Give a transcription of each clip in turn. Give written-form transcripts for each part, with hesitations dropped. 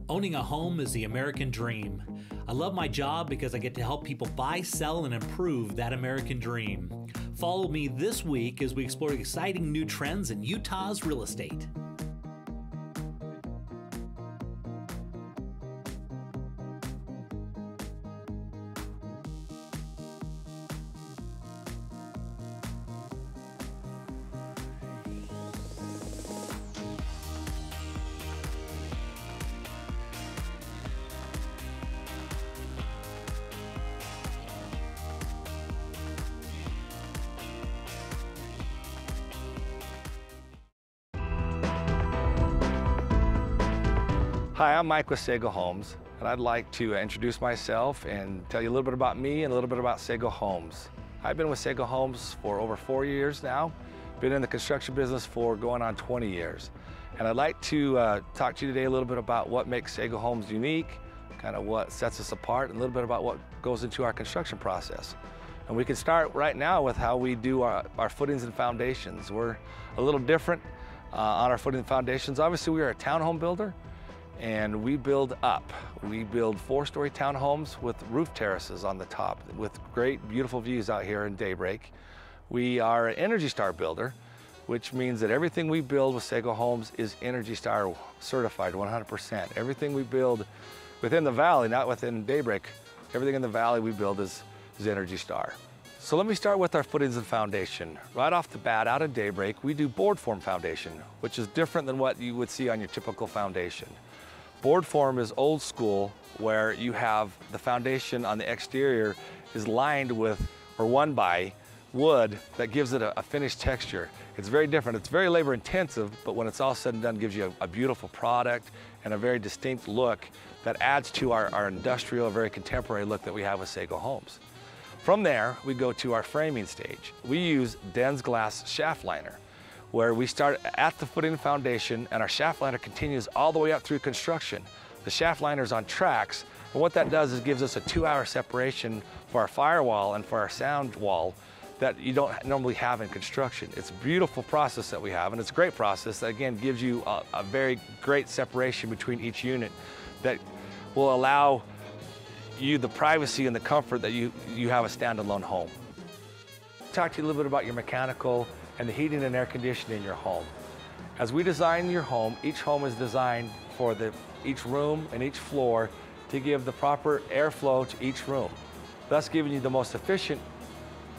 Owning a home is the American dream. I love my job because I get to help people buy, sell, and improve that American dream. Follow me this week as we explore exciting new trends in Utah's real estate. Hi, I'm Mike with Sago Homes, and I'd like to introduce myself and tell you a little bit about me and a little bit about Sago Homes. I've been with Sago Homes for over 4 years now, been in the construction business for going on 20 years. And I'd like to talk to you today a little bit about what makes Sago Homes unique, kind of what sets us apart, and a little bit about what goes into our construction process. And we can start right now with how we do our footings and foundations. We're a little different on our footing and foundations. Obviously, we are a townhome builder, and we build up. We build 4-story townhomes with roof terraces on the top with great, beautiful views out here in Daybreak. We are an Energy Star builder, which means that everything we build with Sago Homes is Energy Star certified 100%. Everything we build within the valley, not within Daybreak, everything in the valley we build is Energy Star. So let me start with our footings and foundation. Right off the bat, out of Daybreak, we do board form foundation, which is different than what you would see on your typical foundation. Board form is old school, where you have the foundation on the exterior is lined with or won by wood that gives it a finished texture. It's very different. It's very labor intensive, but when it's all said and done, gives you a beautiful product and a very distinct look that adds to our industrial, very contemporary look that we have with Sago Homes. From there, we go to our framing stage. We use Den's glass shaft liner, where we start at the footing and foundation, and our shaft liner continues all the way up through construction. The shaft liner is on tracks, and what that does is gives us a 2-hour separation for our firewall and for our sound wall that you don't normally have in construction. It's a beautiful process that we have, and it's a great process that, again, gives you a very great separation between each unit that will allow you the privacy and the comfort that you have a standalone home. Talk to you a little bit about your mechanical and the heating and air conditioning in your home. As we design your home, each home is designed for each room and each floor to give the proper airflow to each room, thus giving you the most efficient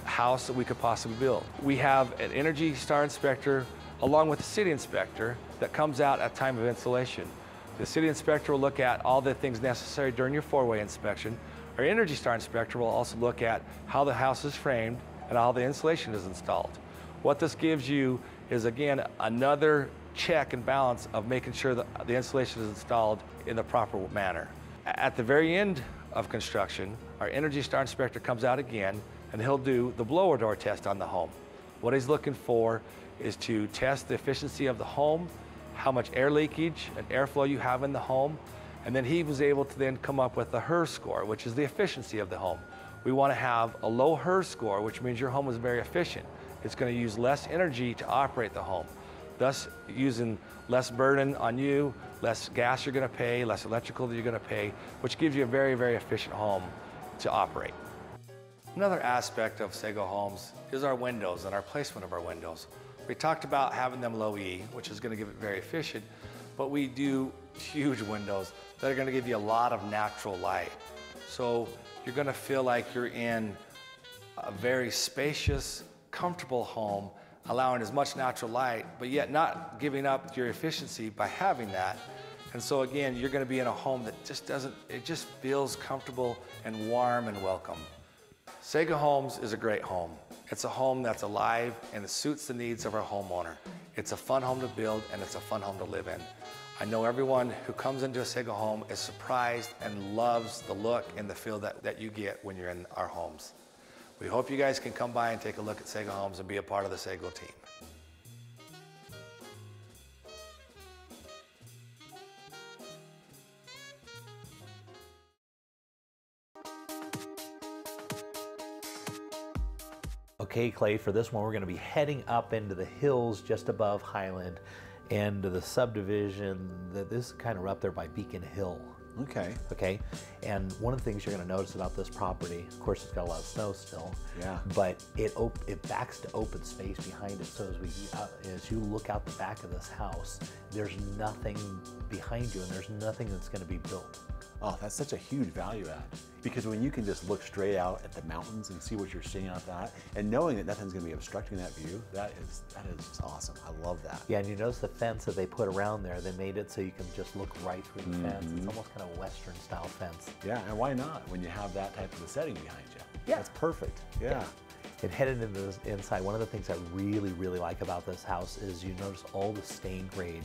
house that we could possibly build. We have an Energy Star inspector along with the city inspector that comes out at time of installation. The city inspector will look at all the things necessary during your 4-way inspection. Our Energy Star inspector will also look at how the house is framed and how the insulation is installed. What this gives you is, again, another check and balance of making sure that the insulation is installed in the proper manner. At the very end of construction, our Energy Star inspector comes out again, and he'll do the blower door test on the home. What he's looking for is to test the efficiency of the home, how much air leakage and airflow you have in the home, and then he was able to then come up with the HERS score, which is the efficiency of the home. We want to have a low HERS score, which means your home is very efficient. It's going to use less energy to operate the home, thus using less burden on you, less gas you're going to pay, less electrical that you're going to pay, which gives you a very, very efficient home to operate. Another aspect of Sago Homes is our windows and our placement of our windows. We talked about having them low E, which is going to give it very efficient, but we do huge windows that are going to give you a lot of natural light. So you're going to feel like you're in a very spacious, comfortable home, allowing as much natural light, but yet not giving up your efficiency by having that. And so again, you're going to be in a home that just feels comfortable and warm and welcome. Sago Homes is a great home. It's a home that's alive and it suits the needs of our homeowner. It's a fun home to build and it's a fun home to live in. I know everyone who comes into a Sago home is surprised and loves the look and the feel that you get when you're in our homes. We hope you guys can come by and take a look at Sago Homes and be a part of the Sago team. Okay, Clay, for this one, we're going to be heading up into the hills just above Highland. end of the subdivision. This is kind of up there by Beacon Hill. Okay. Okay, and one of the things you're going to notice about this property, of course, it's got a lot of snow still. Yeah. But it backs to open space behind it. So as you look out the back of this house, there's nothing behind you, and there's nothing that's going to be built. Oh, that's such a huge value add. Because when you can just look straight out at the mountains and see what you're seeing out that, and knowing that nothing's going to be obstructing that view, that is just awesome. I love that. Yeah, and you notice the fence that they put around there. They made it so you can just look right through the fence. It's almost kind of a Western style fence. Yeah, and why not when you have that type of a setting behind you? Yeah. That's perfect. Yeah. And headed into the inside, one of the things I really, really like about this house is you notice all the stain grade.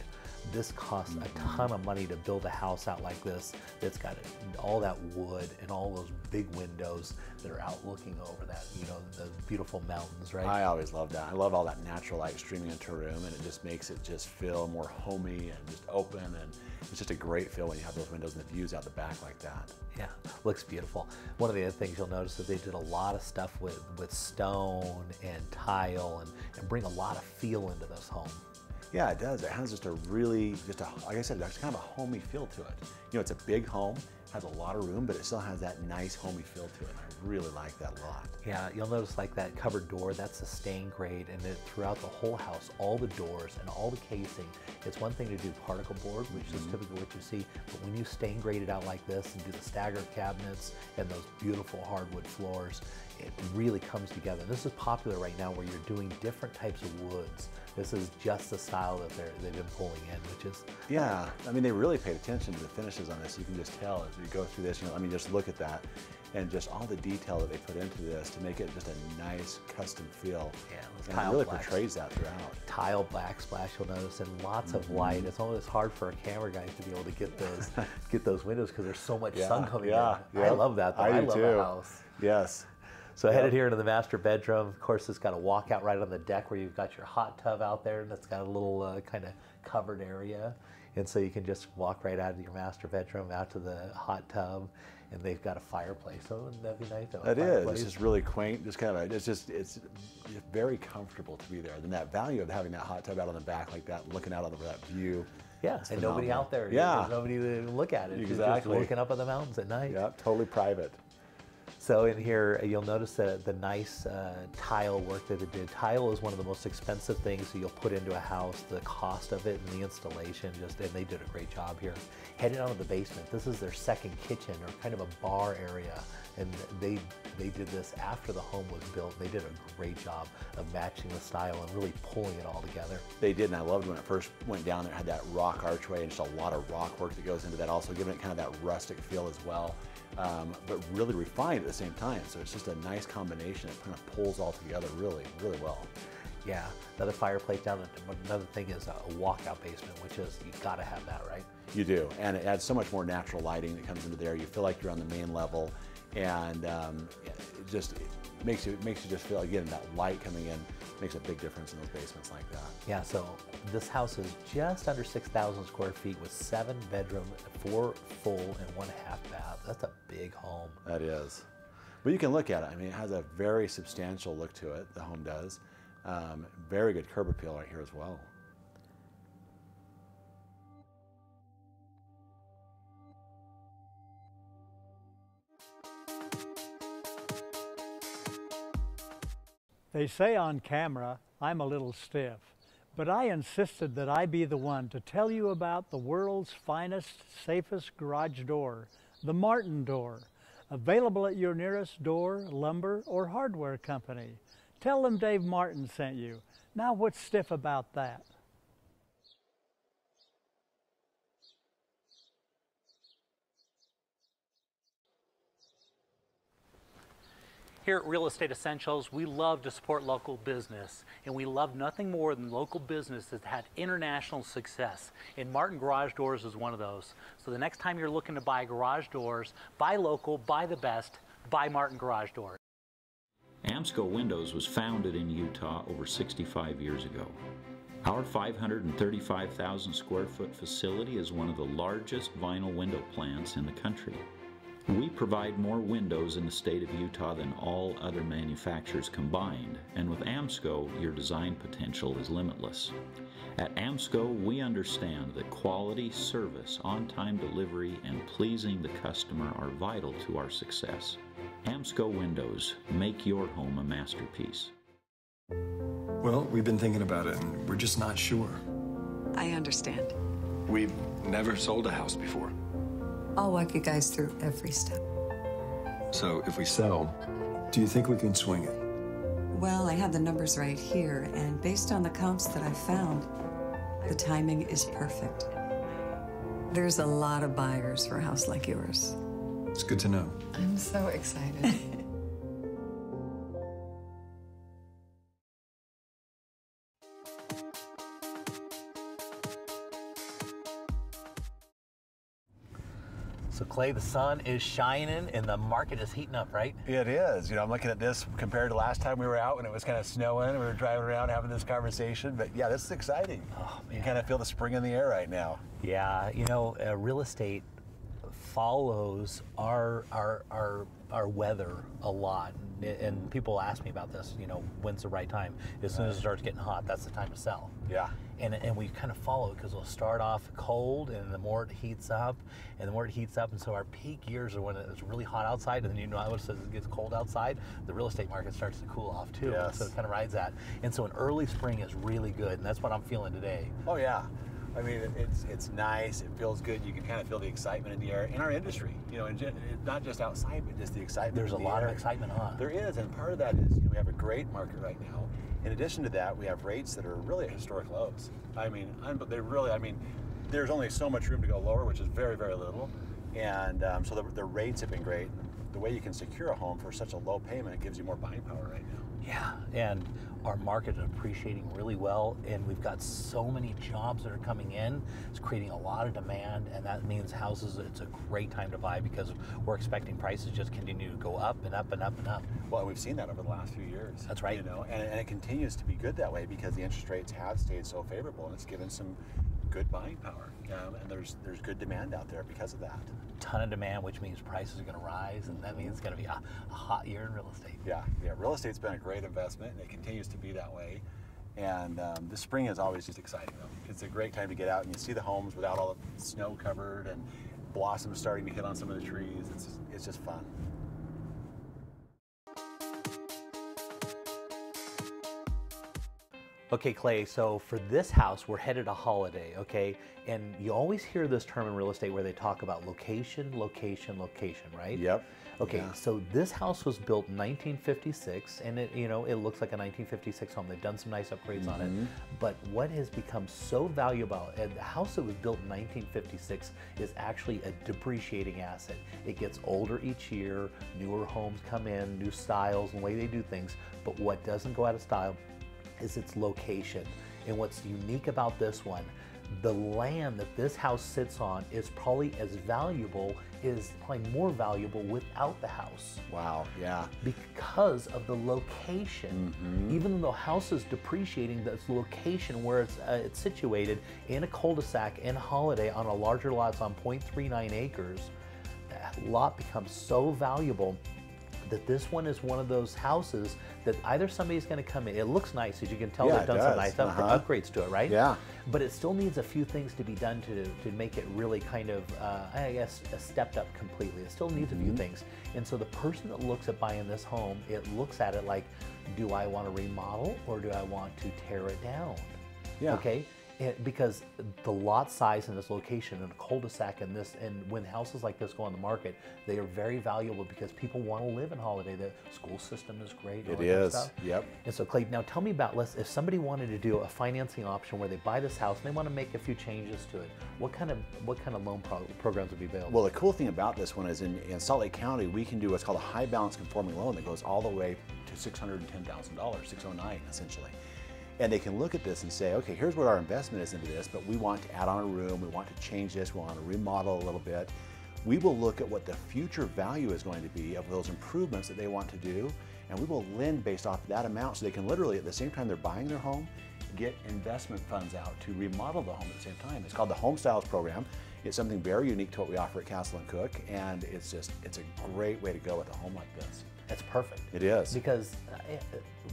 This costs a ton of money to build a house out like this. It's got all that wood and all those big windows that are out looking over that, the beautiful mountains, right? I always love that. I love all that natural light streaming into a room, and it just makes it just feel more homey and just open, and it's just a great feel when you have those windows and the views out the back like that. Yeah, looks beautiful. One of the other things you'll notice is they did a lot of stuff with stone and tile and bring a lot of feel into this home. Yeah, it does. It has just a really, like I said, there's kind of a homey feel to it. It's a big home, has a lot of room, but it still has that nice homey feel to it. And I really like that a lot. Yeah, you'll notice like that cupboard door, that's a stain grade, and throughout the whole house, all the doors and all the casing, it's one thing to do particle board, which is typically what you see, but when you stain grade it out like this and do the staggered cabinets and those beautiful hardwood floors, it really comes together. This is popular right now where you're doing different types of woods. This is just the style that they've been pulling in, which is... Yeah, I mean, they really paid attention to the finishes on this. You can just tell as we go through this, just look at that and just all the detail that they put into this to make it just a nice custom feel. Yeah, and it really portrays that throughout. Tile backsplash, you'll notice, and lots of light. It's always hard for a camera guy to be able to get those windows because there's so much sun coming in. I love that, though. I love the house. Yes. So headed here into the master bedroom. Of course, it's got a walkout right on the deck where you've got your hot tub out there, and it's got a little kind of covered area. And so you can just walk right out of your master bedroom out to the hot tub, and they've got a fireplace. So wouldn't that be nice? That is. It's just really quaint. Just kind of, it's very comfortable to be there. And that value of having that hot tub out on the back like that, looking out over that view. Yeah, and phenomenal. Nobody out there. Yeah. There's nobody to look at it. Exactly. You're just looking up at the mountains at night. Yeah, totally private. So in here, you'll notice the nice tile work that they did. Tile is one of the most expensive things that you'll put into a house. The cost of it and the installation, and they did a great job here. Headed out of the basement, this is their second kitchen or kind of a bar area. And they did this after the home was built. They did a great job of matching the style and really pulling it all together. They did, and I loved when it first went down there. It had that rock archway and just a lot of rock work that goes into that, also giving it kind of that rustic feel as well. But really refined at the same time. So it's just a nice combination. It kind of pulls all together really, really well. Yeah, another fireplace down there. Another thing is a walkout basement, which is, you've got to have that, right? You do, and it adds so much more natural lighting that comes into there. You feel like you're on the main level, and it makes you just feel, again, that light coming in makes a big difference in those basements like that. Yeah, so this house is just under 6,000 square feet with 7 bedrooms, 4 full and 1 half bath. That's a big home. That is. But you can look at it. I mean, it has a very substantial look to it, the home does. Very good curb appeal right here as well. They say on camera, I'm a little stiff, but I insisted that I be the one to tell you about the world's finest, safest garage door, the Martin Door, available at your nearest door, lumber, or hardware company. Tell them Dave Martin sent you. Now what's stiff about that? Here at Real Estate Essentials, we love to support local business, and we love nothing more than local business that's had international success. And Martin Garage Doors is one of those. So the next time you're looking to buy garage doors, buy local, buy the best, buy Martin Garage Doors. Amsco Windows was founded in Utah over 65 years ago. Our 535,000 square foot facility is one of the largest vinyl window plants in the country. We provide more windows in the state of Utah than all other manufacturers combined, and with Amsco, your design potential is limitless. At AMSCO, we understand that quality, service, on-time delivery, and pleasing the customer are vital to our success. AMSCO Windows, make your home a masterpiece. Well, we've been thinking about it, and we're just not sure. I understand. We've never sold a house before. I'll walk you guys through every step. So if we sell, do you think we can swing it? Well, I have the numbers right here, and based on the comps that I've found, the timing is perfect. There's a lot of buyers for a house like yours. It's good to know. I'm so excited. So Clay, the sun is shining and the market is heating up, right? It is. You know, I'm looking at this compared to last time we were out when it was kind of snowing. We were driving around having this conversation. But yeah, this is exciting. Oh, man. You kind of feel the spring in the air right now. Yeah, you know, real estate follows our weather a lot. And people ask me about this, you know, when's the right time? As soon as it starts getting hot, that's the time to sell. Yeah. And we kind of follow it because we'll start off cold, and the more it heats up, and so our peak years are when it's really hot outside, and then you know as it gets cold outside, the real estate market starts to cool off too. Yes. So it kind of rides that. And so an early spring is really good, and that's what I'm feeling today. Oh yeah. I mean, it's nice. It feels good. You can kind of feel the excitement in the air in our industry. You know, not just outside, but just the excitement. There's a in the lot air. of excitement on. There is, and part of that is, you know, we have a great market right now. In addition to that, we have rates that are really at historic lows. I mean, there's only so much room to go lower, which is very, very little. And so the rates have been great. The way you can secure a home for such a low payment, it gives you more buying power right now. Yeah, and our market is appreciating really well, and we've got so many jobs that are coming in. It's creating a lot of demand, and that means houses, it's a great time to buy because we're expecting prices just continue to go up and up and up and up. Well, we've seen that over the last few years. That's right. You know, and it continues to be good that way because the interest rates have stayed so favorable, and it's given some good buying power. And there's good demand out there because of that. Ton of demand, which means prices are going to rise, and that means it's going to be a hot year in real estate. Yeah, real estate's been a great investment, and it continues to be that way. And the spring is always just exciting, though. It's a great time to get out and you see the homes without all the snow covered and blossoms starting to hit on some of the trees. It's just fun. Okay, Clay, so for this house, we're headed to Holiday, okay? And you always hear this term in real estate where they talk about location, location, location, right? Yep. Okay, Yeah. so this house was built in 1956, and it looks like a 1956 home. They've done some nice upgrades on it. But what has become so valuable, and the house that was built in 1956 is actually a depreciating asset. It gets older each year, newer homes come in, new styles and the way they do things, but what doesn't go out of style is its location. And what's unique about this one, the land that this house sits on is probably more valuable without the house. Wow, yeah. Because of the location. Even though the house is depreciating, the location where it's situated in a cul-de-sac in Holiday on a larger lot, it's on 0.39 acres, that lot becomes so valuable that this one is one of those houses that either somebody's going to come in. It looks nice, as you can tell. Yeah, They've done some nice upgrades to it, right? Yeah. But it still needs a few things to be done to make it really kind of, stepped up completely. It still needs a few things. And so the person that looks at buying this home, it looks at it like, do I want to remodel or do I want to tear it down? Yeah. Okay. Because the lot size in this location and a cul-de-sac and when houses like this go on the market, they are very valuable because people want to live in Holiday. The school system is great. It is. Yep. And so, Clay, now tell me about if somebody wanted to do a financing option where they buy this house and they want to make a few changes to it, what kind of loan programs would be available? Well, the cool thing about this one is in Salt Lake County, we can do what's called a high balance conforming loan that goes all the way to $610,000, $609 essentially. And they can look at this and say, okay, here's what our investment is into this, but we want to add on a room, we want to change this, we want to remodel a little bit. We will look at what the future value is going to be of those improvements that they want to do, and we will lend based off that amount so they can literally, at the same time they're buying their home, get investment funds out to remodel the home at the same time. It's called the Home Styles Program. It's something very unique to what we offer at Castle & Cooke, and it's a great way to go with a home like this. That's perfect. It is. Because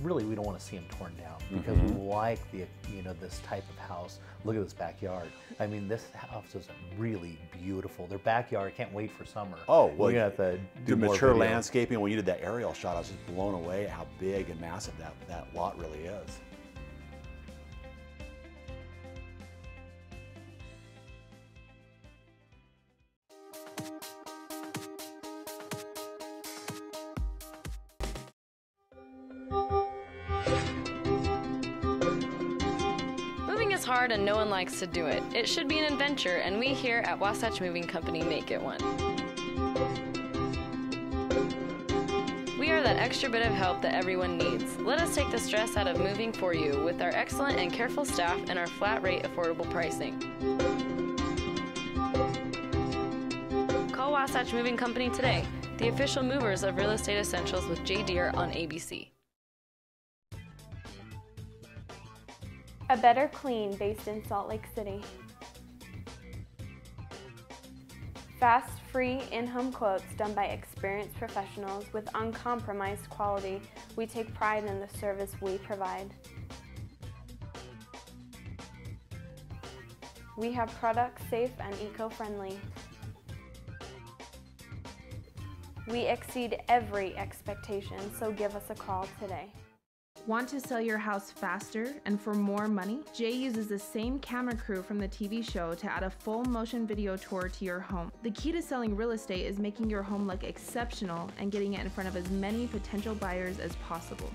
really we don't want to see them torn down because we like the, you know, this type of house. Look at this backyard. I mean, this house is really beautiful. Their backyard, I can't wait for summer. Oh, well, we're gonna have to do the more mature video. landscaping. When you did that aerial shot, I was just blown away at how big and massive that lot really is. Moving is hard and no one likes to do it. It should be an adventure, and we here at Wasatch Moving Company make it one. We are that extra bit of help that everyone needs. Let us take the stress out of moving for you with our excellent and careful staff and our flat rate affordable pricing. Call Wasatch Moving Company today, the official movers of Real Estate Essentials with Jay Deere on ABC. A Better Clean based in Salt Lake City. Fast, free, in-home quotes done by experienced professionals with uncompromised quality. We take pride in the service we provide. We have products safe and eco-friendly. We exceed every expectation, so give us a call today. Want to sell your house faster and for more money? Jay uses the same camera crew from the TV show to add a full motion video tour to your home. The key to selling real estate is making your home look exceptional and getting it in front of as many potential buyers as possible.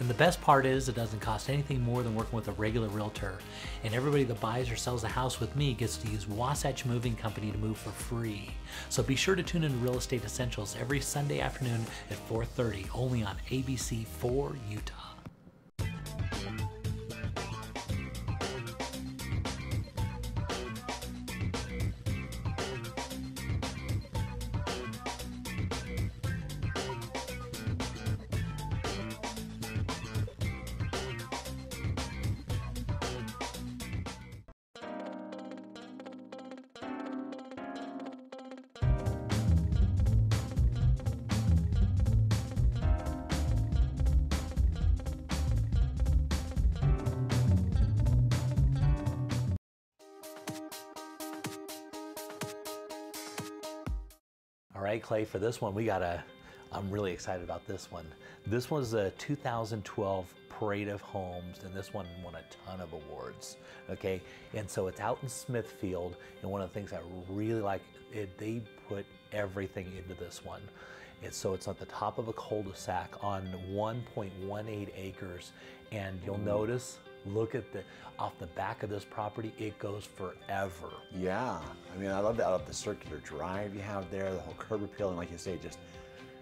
And the best part is it doesn't cost anything more than working with a regular realtor. And everybody that buys or sells a house with me gets to use Wasatch Moving Company to move for free. So be sure to tune in to Real Estate Essentials every Sunday afternoon at 4:30, only on ABC4 Utah. All right, Clay, for this one, I'm really excited about this one. This was a 2012 Parade of Homes, and this one won a ton of awards, okay? And so it's out in Smithfield, and one of the things I really like, they put everything into this one. So it's at the top of a cul-de-sac on 1.18 acres, and you'll notice, look at off the back of this property, it goes forever. Yeah, I mean, I love that. I love the circular drive you have there, the whole curb appeal, and like you say, just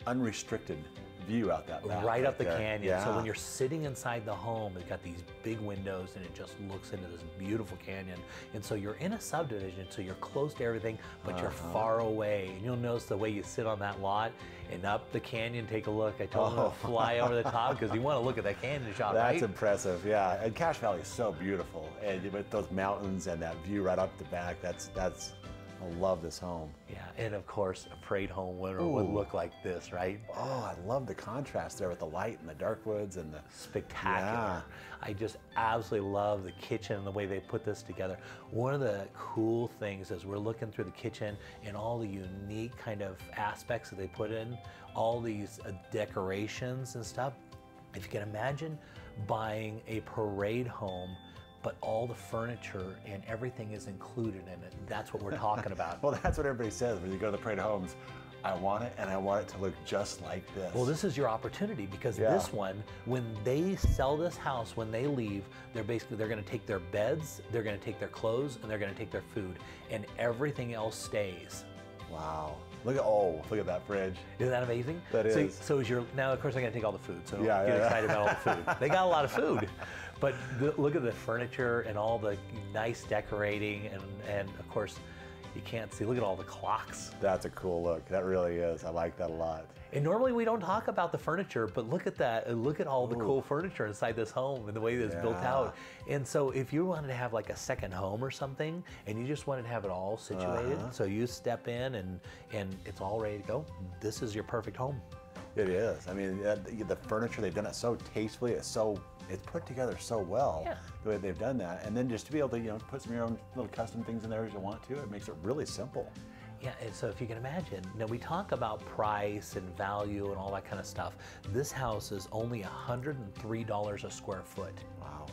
unrestricted view out that back. Right up the there. canyon. Yeah. So when you're sitting inside the home, it's got these big windows and it just looks into this beautiful canyon. And so you're in a subdivision, so you're close to everything, but you're far away. And you'll notice the way you sit on that lot and up the canyon, take a look. I told them to fly over the top because you want to look at that canyon shot, That's right? impressive, yeah. And Cache Valley is so beautiful. And with those mountains and that view right up the back, I love this home. Yeah, and of course, a Parade home would look like this, right? Oh, I love the contrast there with the light and the dark woods and the... Spectacular. Yeah. I just absolutely love the kitchen and the way they put this together. One of the cool things is we're looking through the kitchen and all the unique kind of aspects that they put in, all these decorations and stuff. If you can imagine buying a Parade home, but all the furniture and everything is included in it. That's what we're talking about. Well, that's what everybody says when you go to the Parade Homes. I want it, and I want it to look just like this. Well, this is your opportunity because this one, when they sell this house, when they leave, they're going to take their beds, they're going to take their clothes, and they're going to take their food, and everything else stays. Wow. Look at that fridge. Isn't that amazing? That is. So now, of course, I'm going to take all the food, so Yeah, get excited about all the food. They got a lot of food. But look at the furniture and all the nice decorating, and of course, you can't see. Look at all the clocks. That's a cool look. That really is. I like that a lot. And normally we don't talk about the furniture, but look at that. Look at all the cool furniture inside this home and the way that it's built out. And so if you wanted to have like a second home or something, and you just wanted to have it all situated, so you step in and it's all ready to go, this is your perfect home. It is. I mean, the furniture, they've done it so tastefully. It's put together so well, the way they've done that. And then just to be able to, put some of your own little custom things in there as you want to, it makes it really simple. Yeah, and so if you can imagine, we talk about price and value and all that kind of stuff. This house is only $103 a square foot. Wow.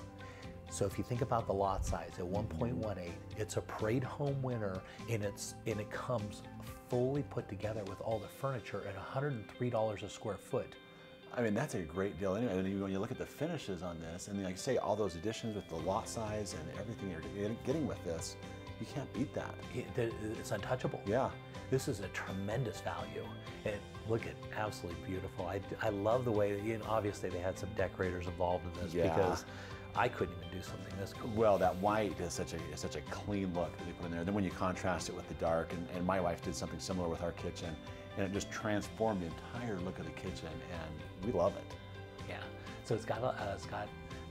So if you think about the lot size at 1.18, it's a Parade Home winner, and it comes fully put together with all the furniture at $103 a square foot. I mean, that's a great deal anyway. And when you look at the finishes on this, and like you say, all those additions with the lot size and everything you're getting with this, you can't beat that. It's untouchable. Yeah. This is a tremendous value. And look at absolutely beautiful. I love the way that, obviously they had some decorators involved in this because I couldn't even do something this cool. Well, that white is such a clean look that they put in there. Then when you contrast it with the dark, and my wife did something similar with our kitchen, and it just transformed the entire look of the kitchen, and we love it. Yeah. So it's got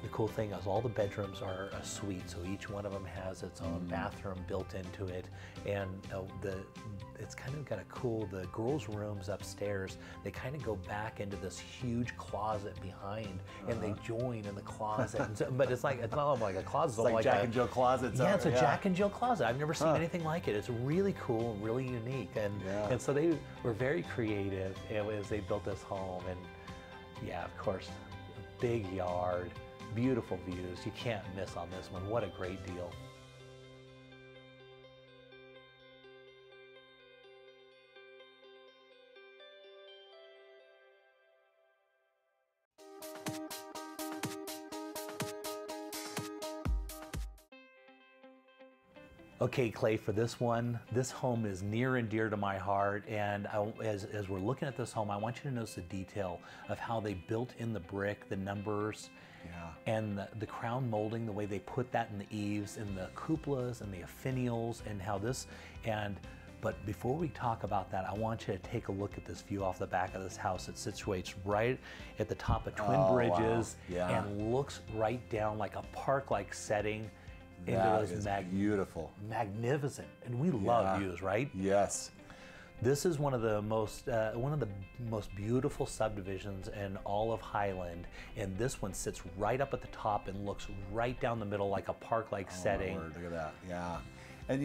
the cool thing is all the bedrooms are a suite, so each one of them has its own bathroom built into it, and it's kind of got a cool, the girls' rooms upstairs, they kind of go back into this huge closet behind, and they join in the closet. And so, but it's not like a closet. It's like Jack and Jill closet. Yeah, it's a Jack and Jill closet. I've never seen anything like it. It's really cool and really unique, and so they were very creative as they built this home, and yeah, of course, big yard. Beautiful views. You can't miss on this one. What a great deal. Okay, Clay, for this one, this home is near and dear to my heart, and as we're looking at this home, I want you to notice the detail of how they built in the brick, the numbers, and the crown molding, the way they put that in the eaves, and the cupolas, and the finials, and how this, but before we talk about that, I want you to take a look at this view off the back of this house. It situates right at the top of Twin Bridges, and looks right down like a park-like setting. That is beautiful. Magnificent. And we love views, right? Yes. This is one of the most beautiful subdivisions in all of Highland, and this one sits right up at the top and looks right down the middle like a park-like setting. Look at that, yeah. And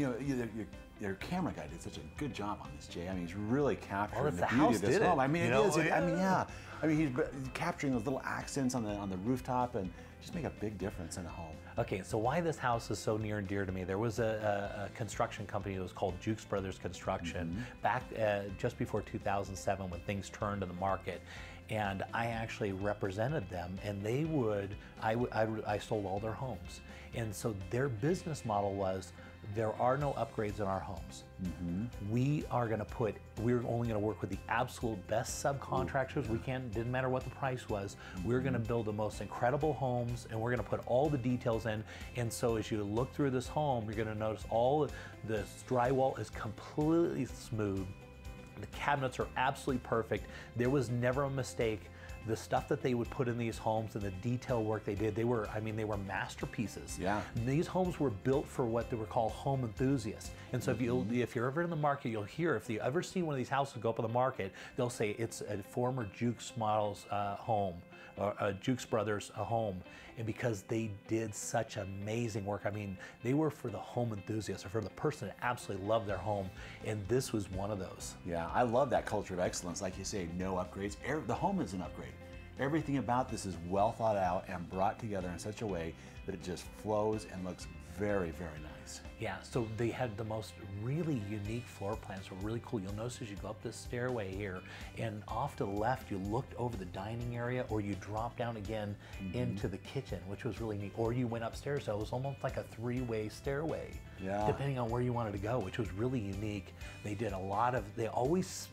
your camera guy did such a good job on this, Jay. I mean, he's really capturing the beauty of this home. I mean, it is. I mean, I mean, he's capturing those little accents on the rooftop, and just make a big difference in the home. Okay, so why this house is so near and dear to me, there was a construction company that was called Jukes Brothers Construction back just before 2007 when things turned in the market. And I actually represented them, and they I sold all their homes. And so their business model was, there are no upgrades in our homes. We're only gonna work with the absolute best subcontractors. Didn't matter what the price was. We're gonna build the most incredible homes, and we're gonna put all the details in. And so as you look through this home, you're gonna notice all the drywall is completely smooth. The cabinets are absolutely perfect. There was never a mistake. The stuff that they would put in these homes and the detail work they did, they were masterpieces. Yeah. These homes were built for what they were called home enthusiasts. And so if you're ever in the market, you'll hear, if you ever see one of these houses go up on the market, they'll say it's a former Jukes Models home, or a Jukes Brothers home. And because they did such amazing work, I mean, they were for the home enthusiast, or for the person that absolutely loved their home, and this was one of those. Yeah, I love that culture of excellence. Like you say, no upgrades. The home is an upgrade. Everything about this is well thought out and brought together in such a way that it just flows and looks very, very nice. Yeah, so they had the most really unique floor plans, so really cool. You'll notice as you go up this stairway here, and off to the left, you looked over the dining area, or you dropped down again into the kitchen, which was really neat, or you went upstairs, so it was almost like a three-way stairway, depending on where you wanted to go, which was really unique. They did a lot of, they always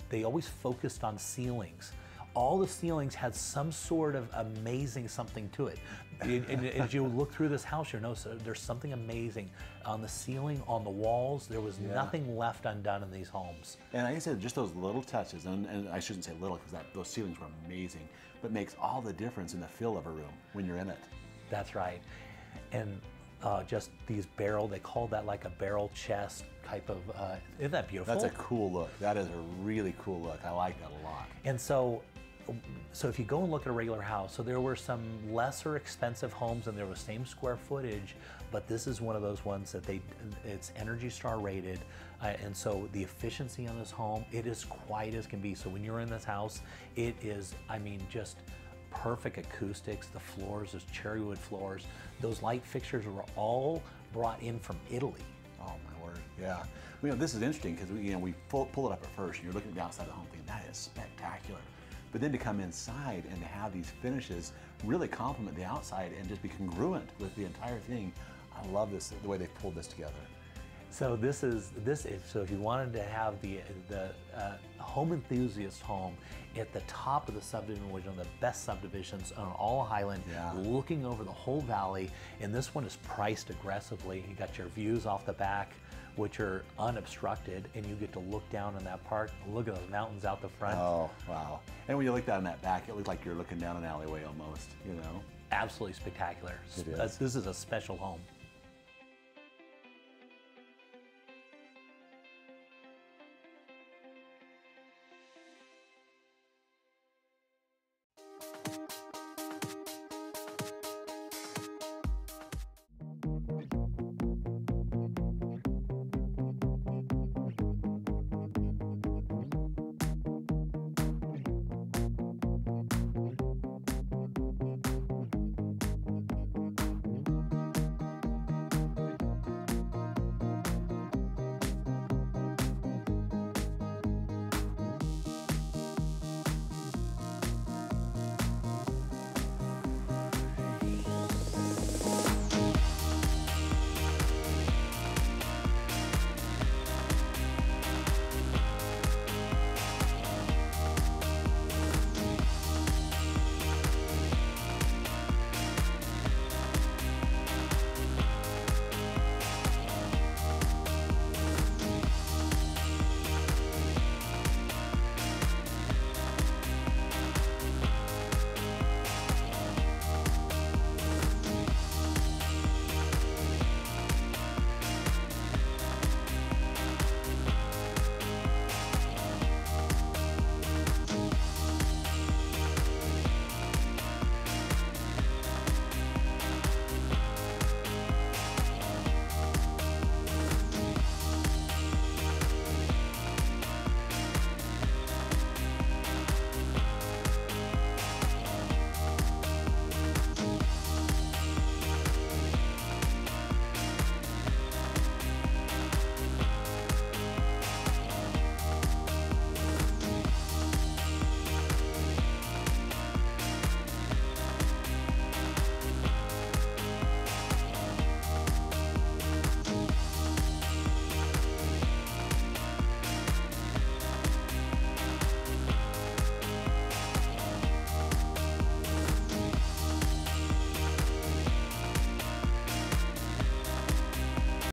focused on ceilings. All the ceilings had some sort of amazing something to it. And as you look through this house, you'll notice there's something amazing on the ceiling, on the walls. There was nothing left undone in these homes. And like I said, just those little touches, and I shouldn't say little because those ceilings were amazing, but makes all the difference in the feel of a room when you're in it. That's right. And just these they call that like a barrel chest type of, isn't that beautiful? That's a cool look. That is a really cool look. I like that a lot. And so so if you go and look at a regular house, so there were some lesser expensive homes and they were the same square footage, but this is one of those ones that it's Energy Star rated, and so the efficiency on this home, it is quiet as can be. So when you're in this house, it is, I mean, just perfect acoustics. The floors, those cherry wood floors, those light fixtures were all brought in from Italy. Oh my word, yeah. You know, this is interesting because we pull it up at first and you're looking at the outside of the home thinking, that is spectacular. But then to come inside and to have these finishes really complement the outside and just be congruent with the entire thing, I love this, the way they've pulled this together. So so if you wanted to have the home enthusiast home at the top of the subdivision, which is one of the best subdivisions on all of Highland, looking over the whole valley, and this one is priced aggressively. You got your views off the back, which are unobstructed, and you get to look down in that park, look at those mountains out the front. Oh, wow. And when you look down that back, it looks like you're looking down an alleyway almost, you know? Absolutely spectacular. It is. This is a special home.